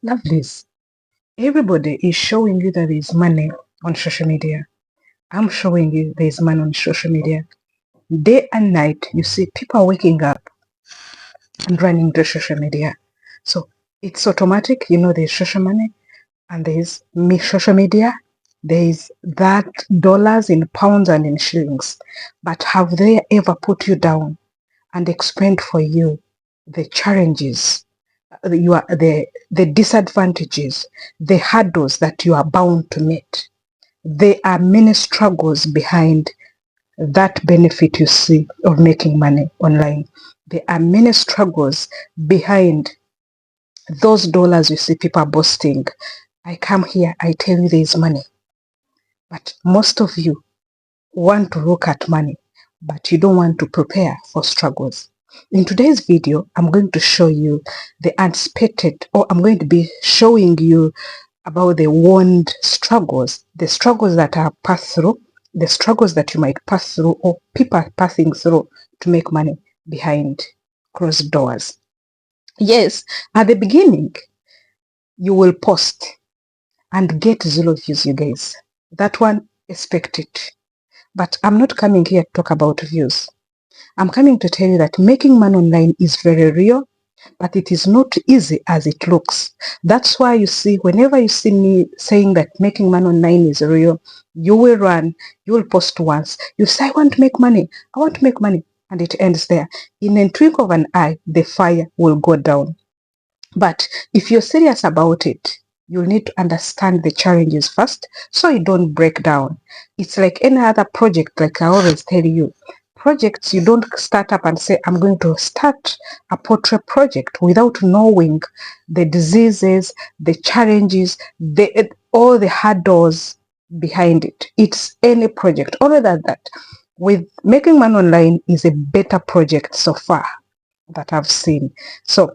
Lovelies, everybody is showing you that there is money on social media. I'm showing you there is money on social media. Day and night, you see people waking up and running to social media. So it's automatic, there's social money and there's social media. There's that dollars in pounds and in shillings. But have they ever put you down and explained for you the challenges, the disadvantages, the hurdles that you are bound to meet? There are many struggles behind that benefit you see of making money online. There are many struggles behind those dollars you see people boasting. I come here, I tell you there is money. But most of you want to look at money, but you don't want to prepare for struggles. In today's video, I'm going to show you the unexpected, or I'm going to be showing you about the warned struggles, the struggles that are passed through, the struggles that you might pass through, or people are passing through to make money behind closed doors. Yes, at the beginning, you will post and get 0 views, you guys. That one, expect it. But I'm not coming here to talk about views. I'm coming to tell you that making money online is very real, but it is not easy as it looks. That's why you see, whenever you see me saying that making money online is real, you will run, you will post once, you say, I want to make money, I want to make money, and it ends there. In a twinkle of an eye, the fire will go down. But if you're serious about it, you'll need to understand the challenges first so you don't break down. It's like any other project, like I always tell you. Projects, you don't start up and say, I'm going to start a portrait project without knowing the diseases, the challenges, all the hurdles behind it. It's any project. Other than that, with making money online is a better project so far that I've seen. So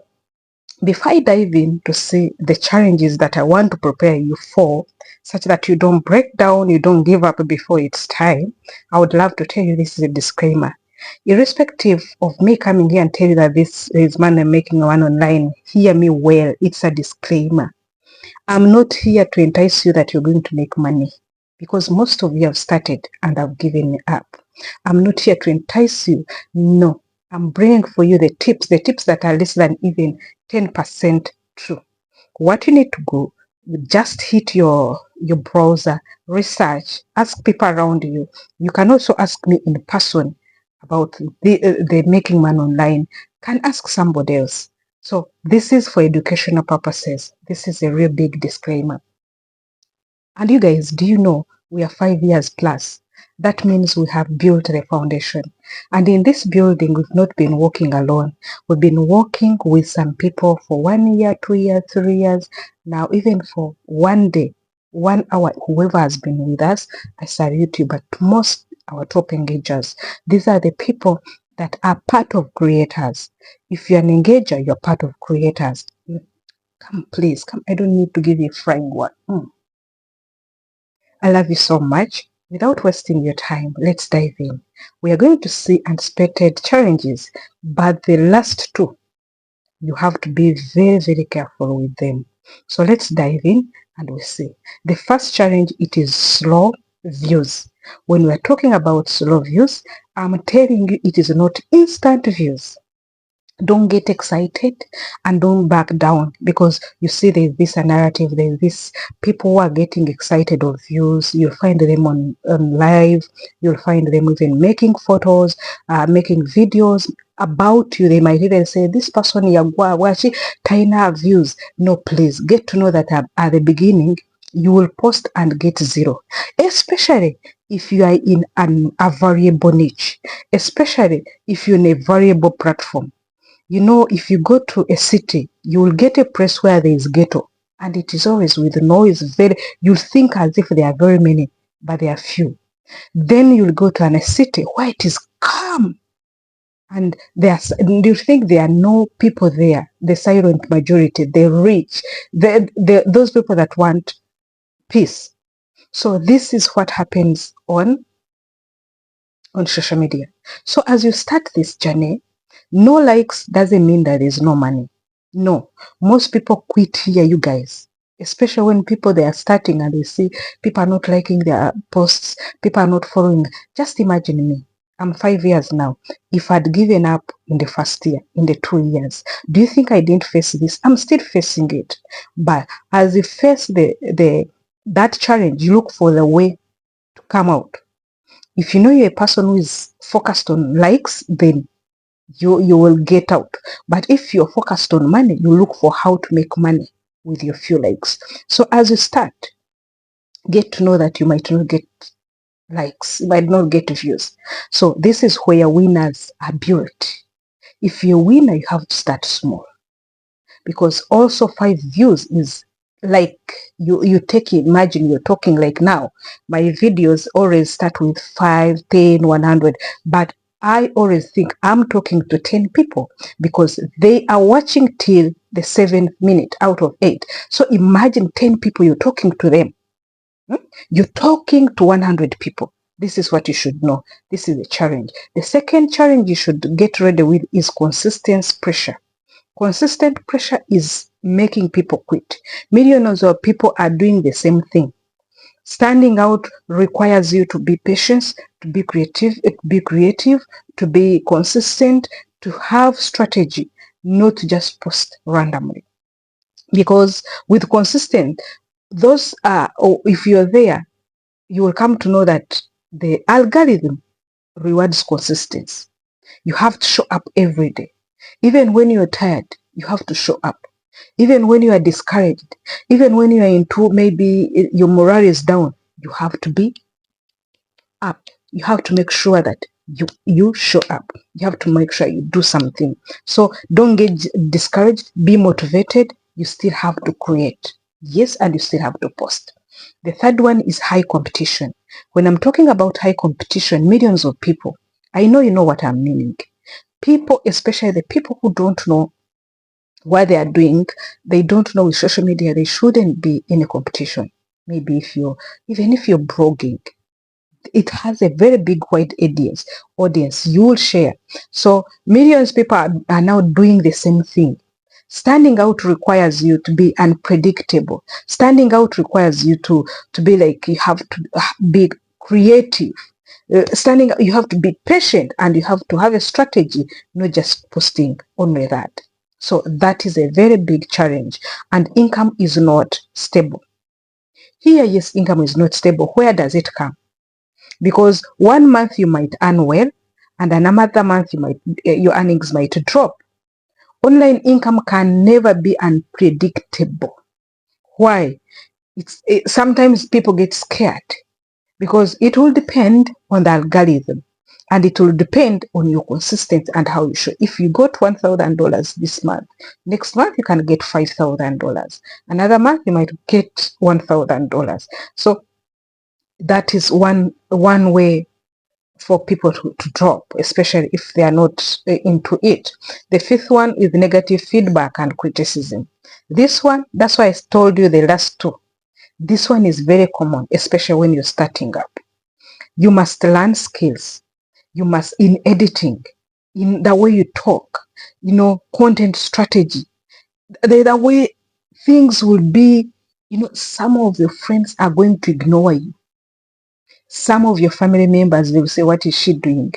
before I dive in to see the challenges that I want to prepare you for, such that you don't break down, you don't give up before it's time, I would love to tell you this is a disclaimer. Irrespective of me coming here and tell you that this is money making one online, hear me well, it's a disclaimer. I'm not here to entice you that you're going to make money, because most of you have started and have given up. I'm not here to entice you. No, I'm bringing for you the tips that are less than even 10% true. What you need to go, just hit your browser, research, ask people around you. You can also ask me in person about the making money online. Can ask somebody else. So this is for educational purposes. This is a real big disclaimer. And you guys, do you know we are 5 years plus? That means we have built the foundation. And in this building, we've not been working alone. We've been working with some people for 1 year, 2 years, 3 years, now even for 1 day, 1 hour. Whoever has been with us, I salute you. But most our top engagers, these are the people that are part of creators. If you're an engager, you're part of creators. Come, please, come. I don't need to give you a frying one. I love you so much. Without wasting your time, let's dive in. We are going to see unexpected challenges, but the last two, you have to be very, very careful with them. So let's dive in and we'll see. The first challenge, it is slow views. When we're talking about slow views, I'm telling you it is not instant views. Don't get excited and don't back down, because you see there's this narrative, there's this people who are getting excited of views. You'll find them on live, you'll find them even making photos, making videos about you. They might even say, this person yagwachi taina views. No, please get to know that at the beginning you will post and get 0, especially if you are in a variable niche, especially if you're in a variable platform. You know, if you go to a city, you will get a place where there is ghetto, and it is always with noise. You'll think as if there are very many, but there are few. Then you'll go to a city where it is calm, and you think there are no people there. The silent majority, the rich, those people that want peace. So this is what happens on social media. So as you start this journey, no likes doesn't mean that there's no money. No, most people quit here, you guys. Especially when people they are starting and they see people are not liking their posts, people are not following. Just imagine me. I'm 5 years now. If I'd given up in the first year, in the 2 years, do you think I didn't face this? I'm still facing it. But as you face that challenge, you look for the way to come out. If you know you're a person who is focused on likes, then you will get out. But if you're focused on money, you look for how to make money with your few likes. So as you start, get to know that you might not get likes, you might not get views. So this is where winners are built. If you're a winner, you have to start small, because also 5 views is like you take it, imagine you're talking like now. My videos always start with 5, 10, 100, but I always think I'm talking to 10 people because they are watching till the 7th minute out of 8. So imagine 10 people, you're talking to them. You're talking to 100 people. This is what you should know. This is the challenge. The second challenge you should get ready with is consistency pressure. Consistent pressure is making people quit. Millions of people are doing the same thing. Standing out requires you to be patient, to be creative, to be consistent, to have strategy, not just post randomly. Because with consistent, those are, or if you're there, you will come to know that the algorithm rewards consistency. You have to show up every day. Even when you're tired, you have to show up. Even when you are discouraged, even when you are into maybe your morale is down, you have to be up. You have to make sure that you show up. You have to make sure you do something. So don't get discouraged. Be motivated. You still have to create. Yes, and you still have to post. The third one is high competition. When I'm talking about high competition, millions of people, I know you know what I'm meaning. People, especially the people who don't know what they are doing, they don't know with social media, they shouldn't be in a competition. Maybe even if you're blogging, it has a very big wide audience, you will share. So millions of people are now doing the same thing. Standing out requires you to be unpredictable. Standing out requires you to be like, you have to be creative. You have to be patient, and you have to have a strategy, not just posting only that. So that is a very big challenge, and income is not stable. Here, yes, income is not stable. Where does it come? Because 1 month you might earn well, and another month your earnings might drop. Online income can never be unpredictable. Why? Sometimes people get scared because it will depend on the algorithm, and it will depend on your consistency and how you show. If you got $1,000 this month, next month you can get $5,000. Another month you might get $1,000. So that is one way for people to drop, especially if they are not into it. The fifth one is negative feedback and criticism. This one, that's why I told you the last two. This one is very common, especially when you're starting up. You must learn skills. You must, in editing, in the way you talk, content strategy, the way things will be, some of your friends are going to ignore you. Some of your family members, they will say, what is she doing?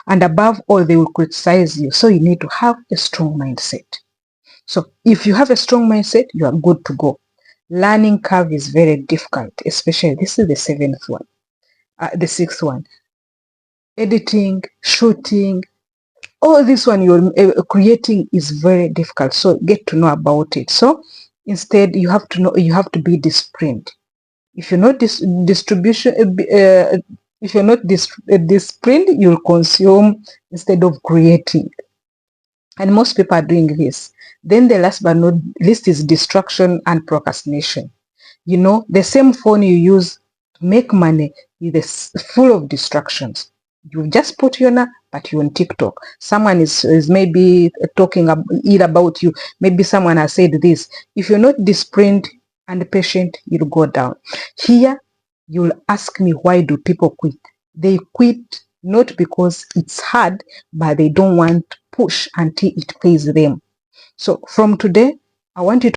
And above all, they will criticize you. So you need to have a strong mindset. So if you have a strong mindset, you are good to go. Learning curve is very difficult, especially this is the seventh one. The sixth one, editing, shooting, all this one you're creating is very difficult. So get to know about it. So instead, you have to be disciplined. If you're not if you're not disciplined, you'll consume instead of creating. And most people are doing this. Then the last but not least is distraction and procrastination. The same phone you use to make money is full of distractions. You just put your but you're on TikTok. Someone is maybe talking about you. Maybe someone has said this. If you're not disciplined and patient, you'll go down. Here, you'll ask me, why do people quit? They quit not because it's hard, but they don't want to push until it pays them. So from today, I want you